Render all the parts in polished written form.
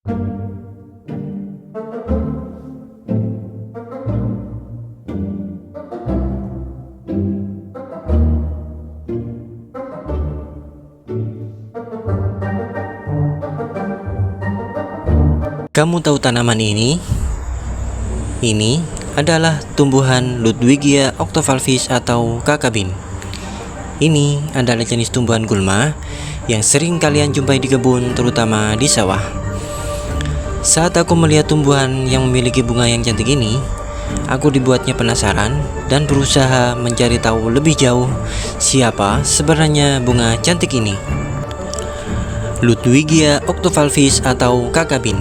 Kamu tahu tanaman ini? Ini adalah tumbuhan Ludwigia octovalvis atau kakak bean. Ini adalah jenis tumbuhan gulma yang sering kalian jumpai di kebun, terutama di sawah. Saat aku melihat tumbuhan yang memiliki bunga yang cantik ini, aku dibuatnya penasaran dan berusaha mencari tahu lebih jauh siapa sebenarnya bunga cantik ini. Ludwigia octovalvis atau kakak bean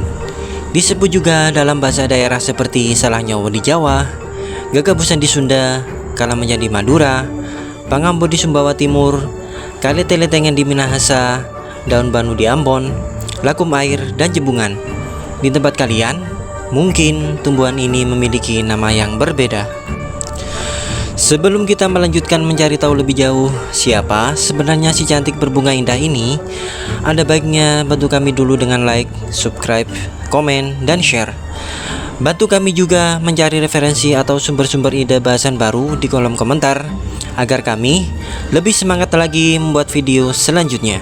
disebut juga dalam bahasa daerah seperti Salanyawo di Jawa, Gagabusan di Sunda, Kala menjadi Madura, Pangambo di Sumbawa Timur, Kaleteletengen di Minahasa, Daun Banu di Ambon, Lakum Air, dan Jembungan. Di tempat kalian, mungkin tumbuhan ini memiliki nama yang berbeda. Sebelum kita melanjutkan mencari tahu lebih jauh siapa sebenarnya si cantik berbunga indah ini, ada baiknya bantu kami dulu dengan like, subscribe, komen, dan share. Bantu kami juga mencari referensi atau sumber-sumber ide bahasan baru di kolom komentar, agar kami lebih semangat lagi membuat video selanjutnya.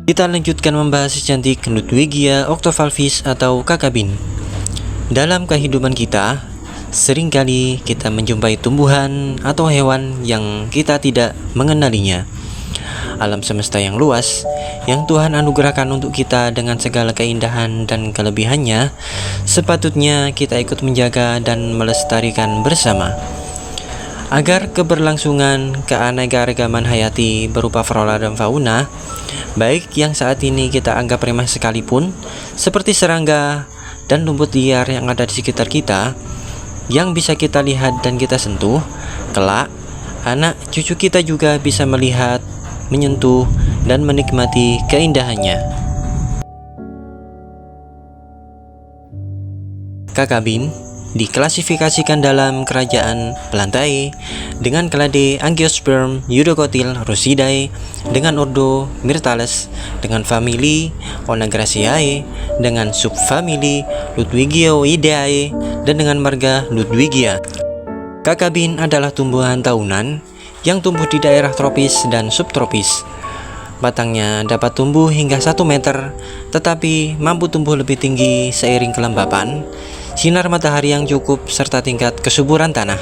Kita lanjutkan membahas si cantik Ludwigia octovalvis atau kakak bean. Dalam kehidupan kita, seringkali kita menjumpai tumbuhan atau hewan yang kita tidak mengenalinya. Alam semesta yang luas, yang Tuhan anugerahkan untuk kita dengan segala keindahan dan kelebihannya, sepatutnya kita ikut menjaga dan melestarikan bersama. Agar keberlangsungan keanekaragaman hayati berupa flora dan fauna, baik yang saat ini kita anggap remeh sekalipun, seperti serangga dan rumput liar yang ada di sekitar kita, yang bisa kita lihat dan kita sentuh, kelak anak cucu kita juga bisa melihat, menyentuh, dan menikmati keindahannya. Kakak bean diklasifikasikan dalam kerajaan Plantae dengan klade Angiosperm Eudocotyl rusidae, dengan ordo Myrtales, dengan famili Onagraceae, dengan subfamili Ludwigioideae, dan dengan marga Ludwigia. Kakak bean adalah tumbuhan tahunan yang tumbuh di daerah tropis dan subtropis. Batangnya dapat tumbuh hingga 1 meter, tetapi mampu tumbuh lebih tinggi seiring kelembapan, sinar matahari yang cukup, serta tingkat kesuburan tanah.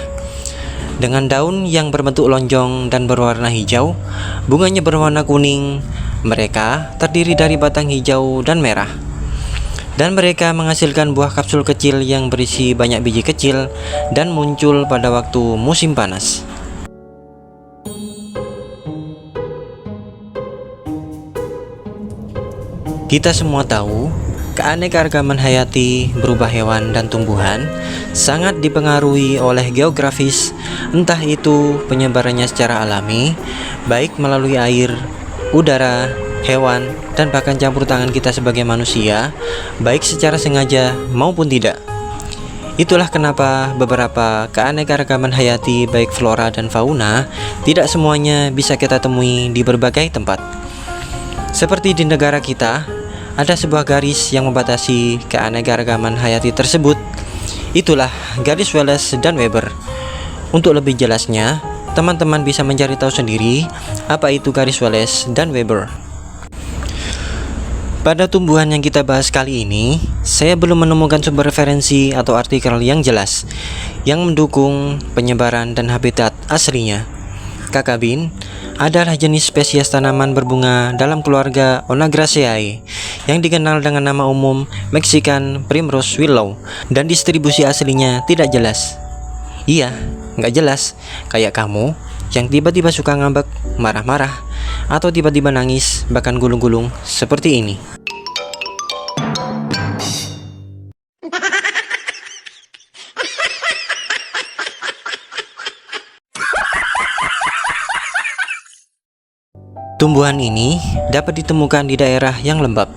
Dengan daun yang berbentuk lonjong dan berwarna hijau, bunganya berwarna kuning. Mereka terdiri dari batang hijau dan merah, dan mereka menghasilkan buah kapsul kecil yang berisi banyak biji kecil dan muncul pada waktu musim panas. Kita semua tahu, keanekaragaman hayati berupa hewan dan tumbuhan sangat dipengaruhi oleh geografis, entah itu penyebarannya secara alami, baik melalui air, udara, hewan, dan bahkan campur tangan kita sebagai manusia, baik secara sengaja maupun tidak. Itulah kenapa beberapa keanekaragaman hayati baik flora dan fauna tidak semuanya bisa kita temui di berbagai tempat. Seperti di negara kita, ada sebuah garis yang membatasi keanekaragaman hayati tersebut. Itulah garis Wallace dan Weber. Untuk lebih jelasnya, teman-teman bisa mencari tahu sendiri apa itu garis Wallace dan Weber. Pada tumbuhan yang kita bahas kali ini, saya belum menemukan sumber referensi atau artikel yang jelas yang mendukung penyebaran dan habitat aslinya. Kakak bean adalah jenis spesies tanaman berbunga dalam keluarga Onagraceae yang dikenal dengan nama umum Mexican Primrose Willow, dan distribusi aslinya tidak jelas. Iya, nggak jelas, kayak kamu yang tiba-tiba suka ngambek, marah-marah, atau tiba-tiba nangis, bahkan gulung-gulung seperti ini. Tumbuhan ini dapat ditemukan di daerah yang lembab,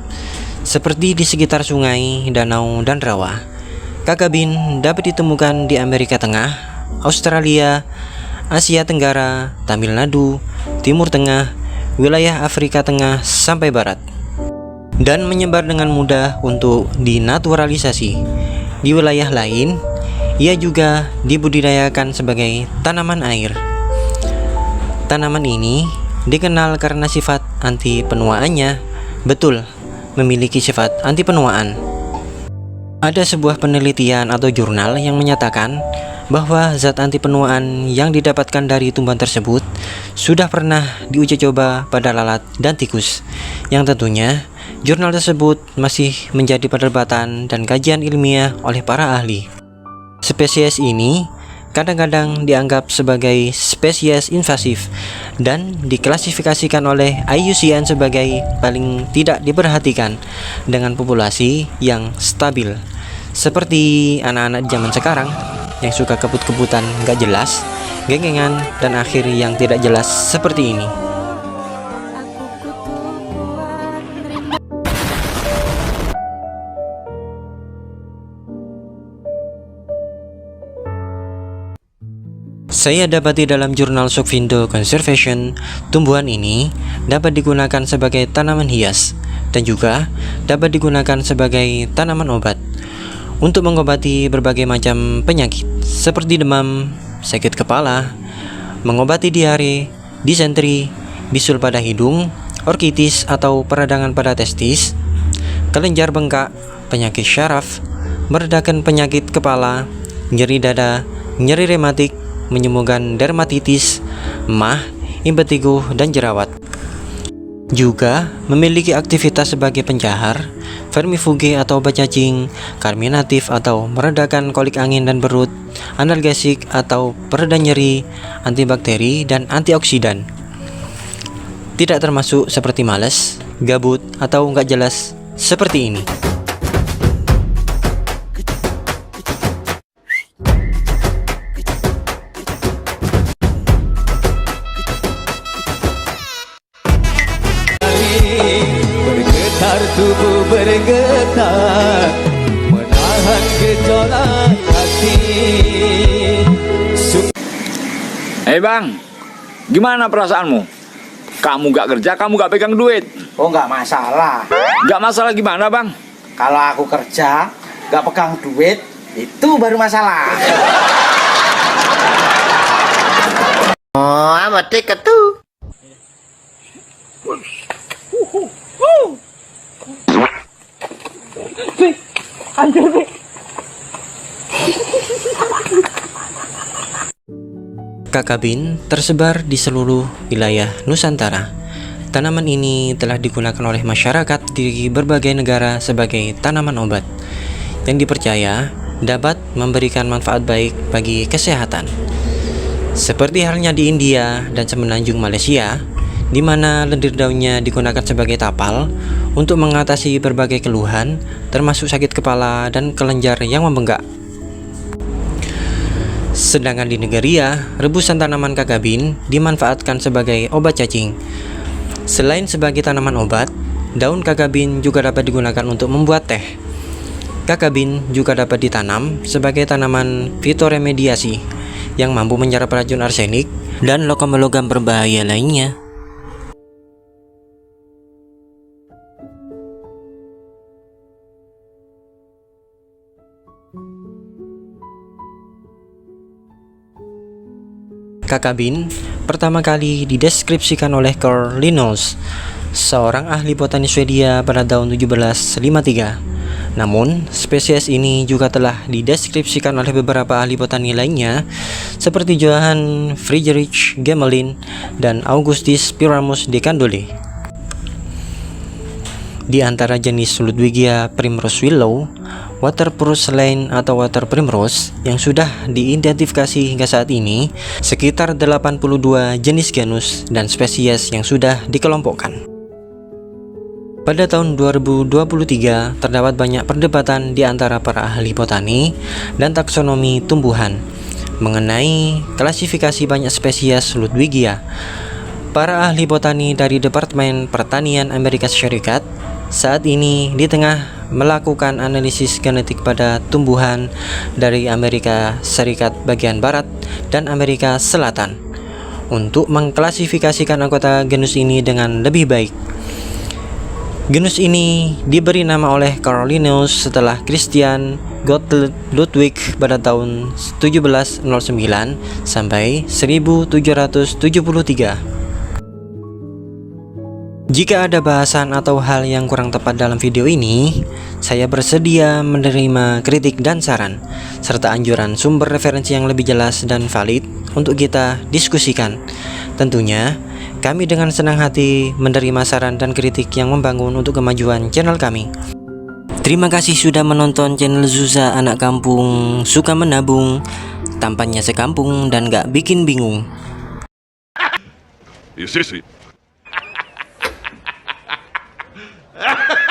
seperti di sekitar sungai, danau, dan rawa. Kakabin dapat ditemukan di Amerika Tengah, Australia, Asia Tenggara, Tamil Nadu, Timur Tengah, wilayah Afrika Tengah sampai Barat, dan menyebar dengan mudah untuk dinaturalisasi. Di wilayah lain, ia juga dibudidayakan sebagai tanaman air. Tanaman ini dikenal karena sifat anti penuaannya. Betul, memiliki sifat anti penuaan. Ada sebuah penelitian atau jurnal yang menyatakan bahwa zat anti penuaan yang didapatkan dari tumbuhan tersebut sudah pernah diuji coba pada lalat dan tikus, yang tentunya jurnal tersebut masih menjadi perdebatan dan kajian ilmiah oleh para ahli. Spesies ini kadang-kadang dianggap sebagai spesies invasif dan diklasifikasikan oleh IUCN sebagai paling tidak diperhatikan dengan populasi yang stabil, seperti anak-anak zaman sekarang yang suka kebut-kebutan gak jelas, genggengan, dan akhir yang tidak jelas seperti ini. Saya dapati dalam jurnal Sokvindo Conservation, tumbuhan ini dapat digunakan sebagai tanaman hias dan juga dapat digunakan sebagai tanaman obat untuk mengobati berbagai macam penyakit seperti demam, sakit kepala, mengobati diare, disentri, bisul pada hidung, orkitis atau peradangan pada testis, kelenjar bengkak, penyakit syaraf, meredakan penyakit kepala, nyeri dada, nyeri rematik, menyembuhkan dermatitis, mah, impetigo, dan jerawat. Juga memiliki aktivitas sebagai pencahar, vermifuge atau obat cacing, karminatif atau meredakan kolik angin dan perut, analgesik atau pereda nyeri, antibakteri, dan antioksidan. Tidak termasuk seperti malas, gabut, atau nggak jelas seperti ini. Tubuh bergetar menahan gejolak hati. Hei bang, gimana perasaanmu? Kamu gak kerja, kamu gak pegang duit. Oh, nggak masalah. Gak masalah gimana bang? Kalau aku kerja nggak pegang duit, itu baru masalah. Oh, amat tiket tuh. Kakabin tersebar di seluruh wilayah Nusantara. Tanaman ini telah digunakan oleh masyarakat di berbagai negara sebagai tanaman obat yang dipercaya dapat memberikan manfaat baik bagi kesehatan. Seperti halnya di India dan semenanjung Malaysia, di mana lendir daunnya digunakan sebagai tapal untuk mengatasi berbagai keluhan, termasuk sakit kepala dan kelenjar yang membengkak. Sedangkan di Nigeria, rebusan tanaman kakabin dimanfaatkan sebagai obat cacing. Selain sebagai tanaman obat, daun kakabin juga dapat digunakan untuk membuat teh. Kakabin juga dapat ditanam sebagai tanaman fitoremediasi yang mampu menyerap racun arsenik dan logam-logam berbahaya lainnya. Kakabin pertama kali dideskripsikan oleh Carl Linnaeus, seorang ahli botani Swedia pada tahun 1753. Namun, spesies ini juga telah dideskripsikan oleh beberapa ahli botani lainnya seperti Johann Friedrich Gmelin dan Augustus Pyramus de Candolle. Di antara jenis Ludwigia primrose willow, water purslane atau water primrose yang sudah diidentifikasi hingga saat ini, sekitar 82 jenis genus dan spesies yang sudah dikelompokkan. Pada tahun 2023, terdapat banyak perdebatan di antara para ahli botani dan taksonomi tumbuhan mengenai klasifikasi banyak spesies Ludwigia. Para ahli botani dari Departemen Pertanian Amerika Serikat saat ini di tengah melakukan analisis genetik pada tumbuhan dari Amerika Serikat bagian Barat dan Amerika Selatan untuk mengklasifikasikan anggota genus ini dengan lebih baik. Genus ini diberi nama oleh Carl Linnaeus setelah Christian Gottlieb Ludwig pada tahun 1709 sampai 1773. Jika ada bahasan atau hal yang kurang tepat dalam video ini, saya bersedia menerima kritik dan saran, serta anjuran sumber referensi yang lebih jelas dan valid untuk kita diskusikan. Tentunya, kami dengan senang hati menerima saran dan kritik yang membangun untuk kemajuan channel kami. Terima kasih sudah menonton channel Zuza Anak Kampung Suka Menabung, tampannya sekampung dan gak bikin bingung. Is this it? Ha ha ha!